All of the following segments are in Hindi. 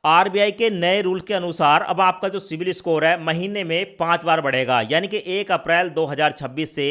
आरबीआई के नए रूल के अनुसार अब आपका जो सिविल स्कोर है महीने में 5 बार बढ़ेगा, यानी कि 1 अप्रैल 2026 से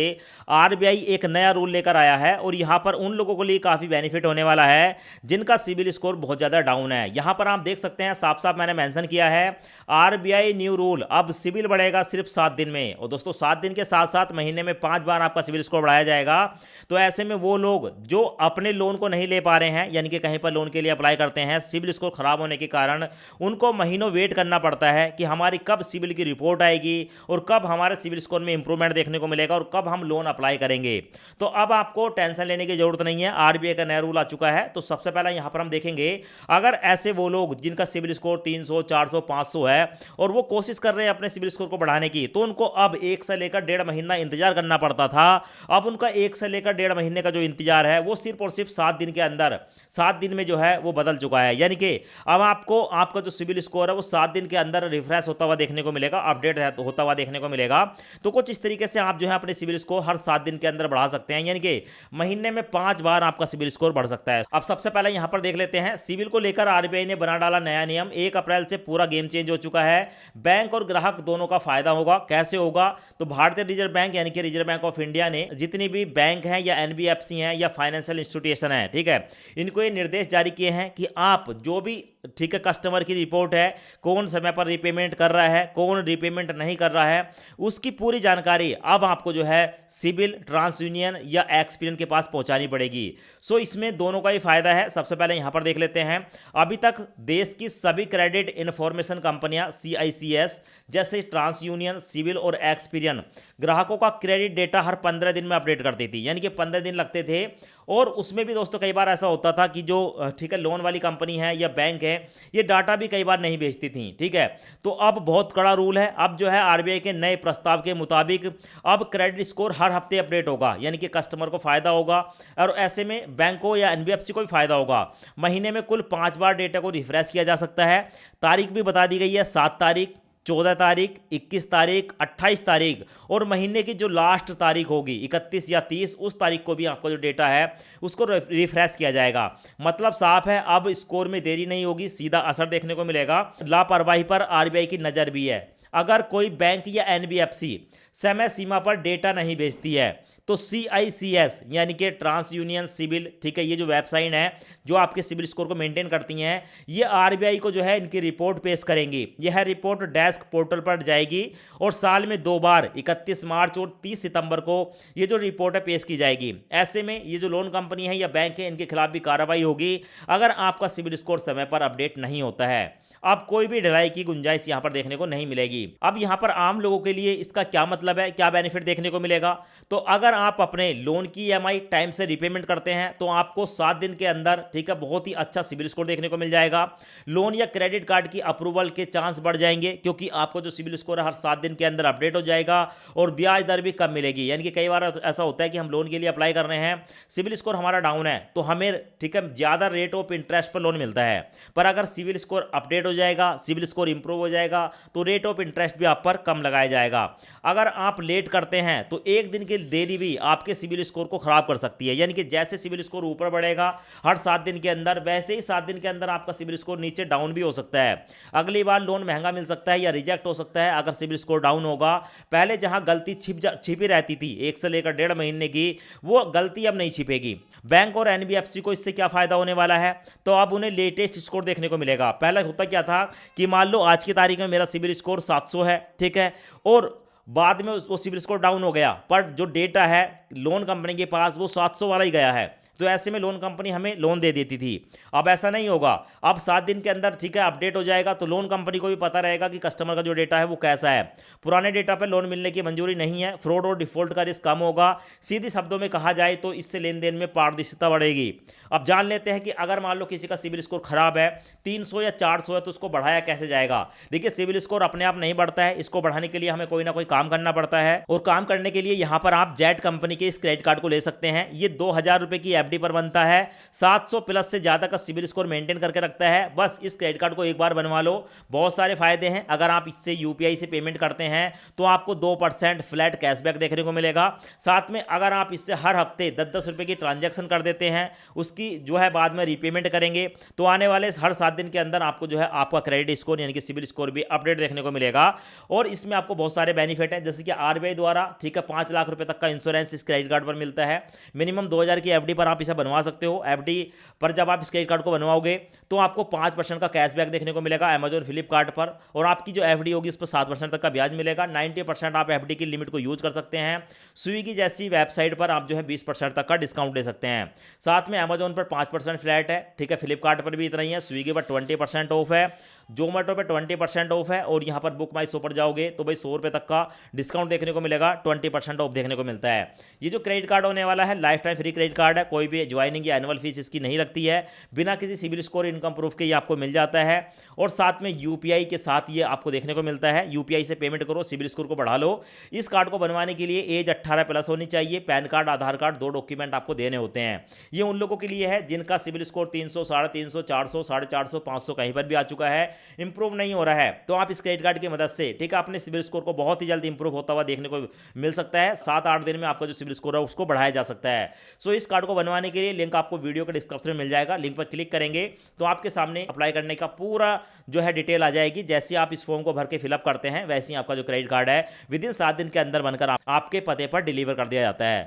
आरबीआई एक नया रूल लेकर आया है और यहां पर उन लोगों के लिए काफ़ी बेनिफिट होने वाला है जिनका सिविल स्कोर बहुत ज़्यादा डाउन है। यहां पर आप देख सकते हैं साफ साफ मैंने मेंशन किया है, आरबीआई न्यू रूल, अब सिविल बढ़ेगा सिर्फ 7 दिन में। और दोस्तों 7 दिन के साथ साथ महीने में 5 बार आपका सिविल स्कोर बढ़ाया जाएगा। तो ऐसे में वो लोग जो अपने लोन को नहीं ले पा रहे हैं, यानी कि कहीं पर लोन के लिए अप्लाई करते हैं, सिविल स्कोर खराब होने के कारण उनको महीनों वेट करना पड़ता है कि हमारी कब सिविल की रिपोर्ट आएगी और कब हमारे सिविल स्कोर में इंप्रूवमेंट देखने को मिलेगा और कब हम लोन अप्लाई करेंगे। तो अब आपको टेंशन लेने की जरूरत नहीं है, आरबीआई का नया रूल आ चुका है। तो सबसे पहले यहां पर हम देखेंगे, अगर ऐसे वो लोग जिनका सिविल स्कोर 300, 400, 500 है और वो कोशिश कर रहे हैं अपने सिविल स्कोर को बढ़ाने की, तो उनको अब 1 से लेकर 1.5 महीना इंतजार करना पड़ता था। अब उनका 1 से लेकर 1.5 महीने का जो इंतजार है वो सिर्फ और सिर्फ 7 दिन के अंदर, 7 दिन में जो है वो बदल चुका है। यानी कि अब आपको आपका जो सिविल स्कोर है वो 7 दिन के अंदर रिफ्रेश होता हुआ देखने को मिलेगा, अपडेट होता हुआ देखने को मिलेगा। तो कुछ इस तरीके से आप जो है अपने सिविल स्कोर हर 7 दिन के अंदर बढ़ा सकते हैं, यानी कि महीने में 5 बार आपका सिविल स्कोर बढ़ सकता है। अब सबसे पहले यहां पर देख लेते हैं, सिविल को लेकर आरबीआई ने बना डाला नया नियम। 1 अप्रैल से पूरा गेम चेंज हो चुका है। बैंक और ग्राहक दोनों का फायदा होगा। कैसे होगा? तो भारतीय रिजर्व बैंक यानी कि रिजर्व बैंक ऑफ इंडिया ने जितनी भी बैंक हैं या एनबीएफसी हैं या फाइनेंशियल इंस्टीट्यूशन है, ठीक है, इनको ये निर्देश जारी किए हैं कि आप जो भी, ठीक है, कस्टमर की रिपोर्ट है, कौन समय पर रिपेमेंट कर रहा है, कौन रिपेमेंट नहीं कर रहा है, उसकी पूरी जानकारी अब आपको जो है सिविल, ट्रांस यूनियन या एक्सपीरियन के पास पहुंचानी पड़ेगी। सो इसमें दोनों का ही फायदा है। सबसे पहले यहां पर देख लेते हैं, अभी तक देश की सभी क्रेडिट इंफॉर्मेशन कंपनियां सीआईसीएस जैसे ट्रांस यूनियन, सिविल और एक्सपीरियन ग्राहकों का क्रेडिट डेटा हर 15 दिन में अपडेट करती थी, यानी कि 15 दिन लगते थे। और उसमें भी दोस्तों कई बार ऐसा होता था कि जो, ठीक है, लोन वाली कंपनी है या बैंक है, ये डाटा भी कई बार नहीं भेजती थी, ठीक है। तो अब बहुत कड़ा रूल है। अब जो है आरबीआई के नए प्रस्ताव के मुताबिक अब क्रेडिट स्कोर हर हफ्ते अपडेट होगा, यानी कि कस्टमर को फायदा होगा और ऐसे में बैंकों या एनबीएफसी को भी फायदा होगा। महीने में कुल 5 बार डेटा को रिफ्रेश किया जा सकता है। तारीख भी बता दी गई है, 7 तारीख, 14 तारीख, 21 तारीख, 28 तारीख और महीने की जो लास्ट तारीख होगी 31 या 30, उस तारीख को भी आपका जो डेटा है उसको रिफ्रेश किया जाएगा। मतलब साफ है, अब स्कोर में देरी नहीं होगी, सीधा असर देखने को मिलेगा। लापरवाही पर आरबीआई की नज़र भी है। अगर कोई बैंक या एनबीएफसी समय सीमा पर डेटा नहीं भेजती है तो सीआईसीएस यानी कि ट्रांस यूनियन सिविल, ठीक है, ये जो वेबसाइट है जो आपके सिविल स्कोर को मेंटेन करती हैं, ये आरबीआई को जो है इनकी रिपोर्ट पेश करेंगी। यह रिपोर्ट डेस्क पोर्टल पर जाएगी और साल में 2 बार 31 मार्च और 30 सितंबर को ये जो रिपोर्ट है पेश की जाएगी। ऐसे में ये जो लोन कंपनी है या बैंक है, इनके खिलाफ भी कार्रवाई होगी अगर आपका सिविल स्कोर समय पर अपडेट नहीं होता है। अब कोई भी ढिलाई की गुंजाइश यहां पर देखने को नहीं मिलेगी। अब यहां पर आम लोगों के लिए इसका क्या मतलब है, क्या बेनिफिट देखने को मिलेगा? तो अगर आप अपने लोन की ईएमआई टाइम से रिपेमेंट करते हैं तो आपको 7 दिन के अंदर, ठीक है, बहुत ही अच्छा सिविल स्कोर देखने को मिल जाएगा। लोन या क्रेडिट कार्ड की अप्रूवल के चांस बढ़ जाएंगे क्योंकि आपको जो सिविल स्कोर है हर 7 दिन के अंदर अपडेट हो जाएगा और ब्याज दर भी कम मिलेगी। यानी कि कई बार ऐसा होता है कि हम लोन के लिए अप्लाई कर रहे हैं, सिविल स्कोर हमारा डाउन है तो हमें, ठीक है, ज्यादा रेट ऑफ इंटरेस्ट पर लोन मिलता है। पर अगर सिविल स्कोर अपडेट हो जाएगा, सिविल स्कोर इंप्रूव हो जाएगा तो रेट ऑफ इंटरेस्ट भी आप पर कम लगाया जाएगा। अगर आप लेट करते हैं तो 1 दिन की देरी भी आपके सिविल स्कोर को खराब कर सकती है। यानी कि जैसे सिविल स्कोर ऊपर बढ़ेगा हर 7 दिन के अंदर, वैसे ही 7 दिन के अंदर आपका सिविल स्कोर नीचे डाउन भी हो सकता है। अगली बार लोन महंगा मिल सकता है या रिजेक्ट हो सकता है अगर सिविल स्कोर डाउन होगा। पहले जहां गलती छिपी रहती थी 1 से लेकर 1.5 महीने की, वो गलती अब नहीं छिपेगी। बैंक और एनबीएफसी को इससे क्या फायदा होने वाला है? तो अब उन्हें लेटेस्ट स्कोर देखने को मिलेगा। पहले होता क्या था कि मान लो आज की तारीख में मेरा सिविल स्कोर 700 है, ठीक है, और बाद में वो सिविल स्कोर डाउन हो गया, पर जो डेटा है लोन कंपनी के पास वो 700 वाला ही गया है, तो ऐसे में लोन कंपनी हमें लोन दे देती थी। अब ऐसा नहीं होगा, अब 7 दिन के अंदर, ठीक है, अपडेट हो जाएगा तो लोन कंपनी को भी पता रहेगा कि कस्टमर का जो डेटा है वो कैसा है। पुराने डेटा पर लोन मिलने की मंजूरी नहीं है। फ्रॉड और डिफॉल्ट का रिस्क कम होगा। सीधी शब्दों में कहा जाए तो इससे लेन देन में पारदर्शिता बढ़ेगी। अब जान लेते हैं कि अगर मान लो किसी का सिविल स्कोर खराब है, 300 या 400 है, तो उसको बढ़ाया कैसे जाएगा। देखिए, सिविल स्कोर अपने आप नहीं बढ़ता है, इसको बढ़ाने के लिए हमें कोई ना कोई काम करना पड़ता है और काम करने के लिए यहां पर आप जेट कंपनी के इस क्रेडिट कार्ड को ले सकते हैं। ये 2000 रुपए की एफडी पर बनता है, 700 प्लस से ज़्यादा का सिविल स्कोर मेंटेन करके रखता है। बस इस क्रेडिट कार्ड को एक बार बनवा लो, बहुत सारे फायदे हैं। अगर आप इससे यूपीआई से पेमेंट करते हैं तो आपको 2% फ्लैट कैशबैक देखने को मिलेगा। साथ में अगर आप इससे हर हफ्ते 10-10 रुपये की ट्रांजैक्शन कर देते हैं, उसकी जो है बाद में रीपेमेंट करेंगे, तो आने वाले हर 7 दिन के अंदर आपको जो है आपका क्रेडिट स्कोर यानी कि सिविल स्कोर भी अपडेट देखने को मिलेगा। और इसमें आपको बहुत सारे बेनिफिट हैं, जैसे कि आरबीआई द्वारा ठीक है 5 लाख रुपए तक का इंश्योरेंस इस क्रेडिट कार्ड पर मिलता है। मिनिमम 2000 की एफडी पर आप इसे बनवा सकते हो। एफडी पर जब आप इस क्रेडिट कार्ड को बनवाओगे तो आपको 5% का कैशबैक देखने को मिलेगा अमेजॉन फ्लिपकार्ट पर, और आपकी जो एफडी होगी उस पर 7% तक का ब्याज मिलेगा। 90% आप एफडी की लिमिट को यूज कर सकते हैं। स्विगी जैसी वेबसाइट पर आप जो है 20% तक का डिस्काउंट ले सकते हैं। साथ में अमेजॉन पर 5% फ्लैट है, ठीक है, फ्लिपकार्ट पर भी इतना ही है, स्विगी पर 20% ऑफ है, जोमेटो पे 20% ऑफ है, और यहाँ पर बुक माई शो पर जाओगे तो भाई 100 रुपये तक का डिस्काउंट देखने को मिलेगा, 20% ऑफ देखने को मिलता है। ये जो क्रेडिट कार्ड होने वाला है life time free credit card है, कोई भी ज्वाइनिंग या एनुअल फीस इसकी नहीं लगती है, बिना किसी सिविल स्कोर इनकम प्रूफ के ये आपको मिल जाता है। और साथ में यूपीआई के साथ ये आपको देखने को मिलता है, यूपीआई से पेमेंट करो, सिविल स्कोर को बढ़ा लो। इस कार्ड को बनवाने के लिए एज 18 प्लस होनी चाहिए, पैन कार्ड आधार कार्ड 2 डॉक्यूमेंट आपको देने होते हैं। ये उन लोगों के लिए है जिनका सिविल स्कोर 300, 350, 400, 450, 500 कहीं पर भी आ चुका है, इंप्रूव नहीं हो रहा है, तो आप इस क्रेडिट कार्ड की मदद से ठीक है अपने सिविल स्कोर को बहुत ही जल्द इंप्रूव होता हुआ देखने को मिल सकता है। 7-8 दिन में आपका जो सिविल स्कोर है उसको बढ़ाया जा सकता है। सो इस कार्ड को बनवाने के लिए लिंक आपको वीडियो के डिस्क्रिप्शन में मिल जाएगा, लिंक पर क्लिक करेंगे तो आपके सामने अप्लाई करने का पूरा जो है डिटेल आ जाएगी। जैसे आप इस फॉर्म को भर के फिलअप करते हैं वैसे ही आपका जो क्रेडिट कार्ड है विदिन 7 दिन के अंदर बनकर आपके पते पर डिलीवर कर दिया जाता है।